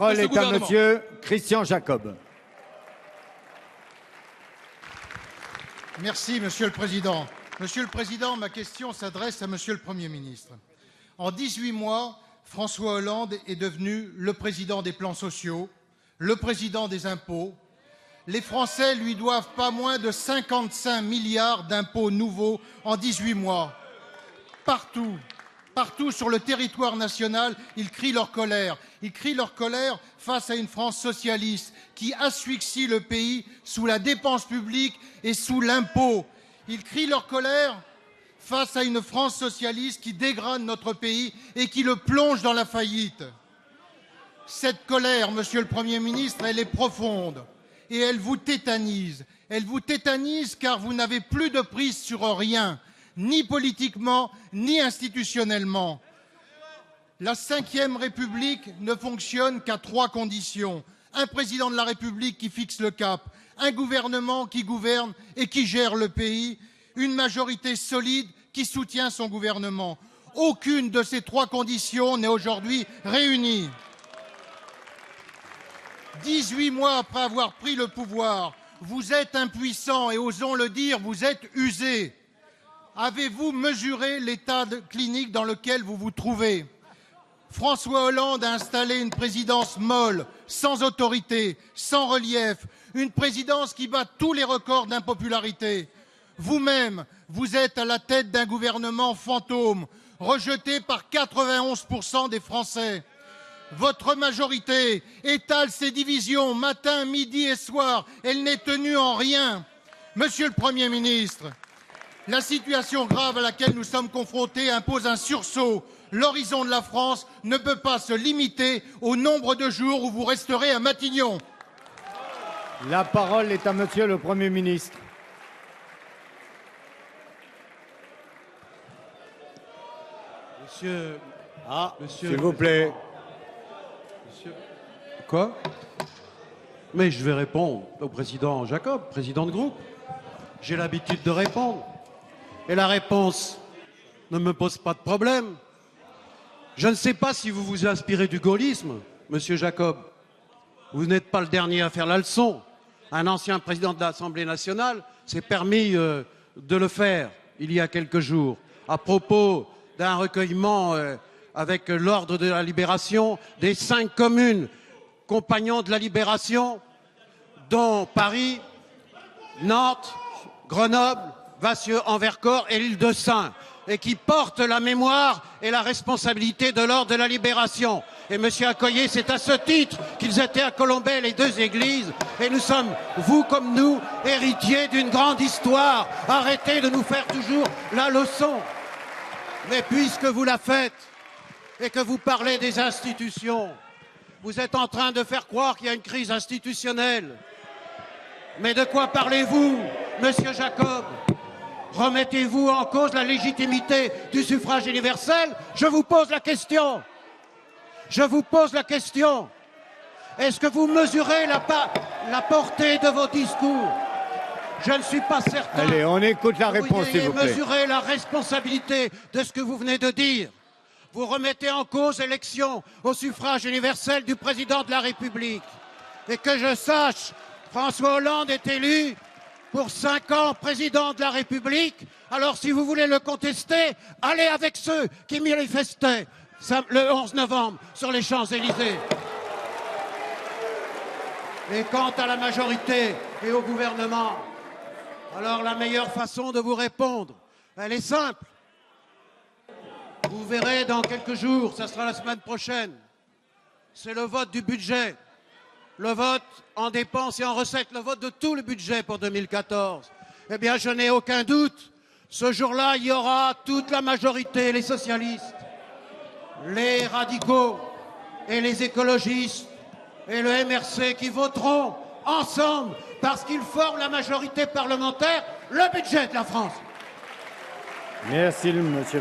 La parole est à monsieur Christian Jacob. Merci, Monsieur le Président. Monsieur le Président, ma question s'adresse à Monsieur le Premier ministre. En 18 mois, François Hollande est devenu le président des plans sociaux, le président des impôts. Les Français lui doivent pas moins de 55 milliards d'impôts nouveaux en 18 mois. Partout sur le territoire national, ils crient leur colère. Ils crient leur colère face à une France socialiste qui asphyxie le pays sous la dépense publique et sous l'impôt. Ils crient leur colère face à une France socialiste qui dégrade notre pays et qui le plonge dans la faillite. Cette colère, Monsieur le Premier ministre, elle est profonde et elle vous tétanise. Elle vous tétanise car vous n'avez plus de prise sur rien, ni politiquement, ni institutionnellement. La Ve République ne fonctionne qu'à 3 conditions. Un président de la République qui fixe le cap, un gouvernement qui gouverne et qui gère le pays, une majorité solide qui soutient son gouvernement. Aucune de ces 3 conditions n'est aujourd'hui réunie. 18 mois après avoir pris le pouvoir, vous êtes impuissant et, osons le dire, vous êtes usé. Avez-vous mesuré l'état clinique dans lequel vous vous trouvez ? François Hollande a installé une présidence molle, sans autorité, sans relief, une présidence qui bat tous les records d'impopularité. Vous-même, vous êtes à la tête d'un gouvernement fantôme, rejeté par 91% des Français. Votre majorité étale ses divisions matin, midi et soir. Elle n'est tenue en rien. Monsieur le Premier ministre, la situation grave à laquelle nous sommes confrontés impose un sursaut. L'horizon de la France ne peut pas se limiter au nombre de jours où vous resterez à Matignon. La parole est à monsieur le Premier ministre. Monsieur, s'il vous plaît. Monsieur... Quoi? Mais je vais répondre au président Jacob, président de groupe. J'ai l'habitude de répondre. Et la réponse ne me pose pas de problème. Je ne sais pas si vous vous inspirez du gaullisme, monsieur Jacob. Vous n'êtes pas le dernier à faire la leçon. Un ancien président de l'Assemblée nationale s'est permis de le faire il y a quelques jours, à propos d'un recueillement avec l'Ordre de la Libération des 5 communes compagnons de la Libération, dont Paris, Nantes, Grenoble, Vassieux-en-Vercors et l'île de Sein, et qui portent la mémoire et la responsabilité de l'Ordre de la Libération. Et monsieur Accoyer, c'est à ce titre qu'ils étaient à Colombey, les 2 églises, et nous sommes, vous comme nous, héritiers d'une grande histoire. Arrêtez de nous faire toujours la leçon. Mais puisque vous la faites et que vous parlez des institutions, vous êtes en train de faire croire qu'il y a une crise institutionnelle. Mais de quoi parlez-vous, monsieur Jacob? Remettez-vous en cause la légitimité du suffrage universel? Je vous pose la question. Je vous pose la question. Est-ce que vous mesurez la portée de vos discours? Je ne suis pas certain. Allez, on écoute la réponse, s'il vous plaît. Mesurez la responsabilité de ce que vous venez de dire. Vous remettez en cause l'élection au suffrage universel du président de la République. Et que je sache, François Hollande est élu pour 5 ans président de la République. Alors si vous voulez le contester, allez avec ceux qui manifestaient le 11 novembre sur les Champs-Élysées. Et quant à la majorité et au gouvernement, alors la meilleure façon de vous répondre, elle est simple. Vous verrez dans quelques jours, ça sera la semaine prochaine, c'est le vote du budget. Le vote en dépenses et en recettes, le vote de tout le budget pour 2014. Eh bien, je n'ai aucun doute. Ce jour-là, il y aura toute la majorité, les socialistes, les radicaux et les écologistes et le MRC qui voteront ensemble, parce qu'ils forment la majorité parlementaire, le budget de la France. Merci, monsieur.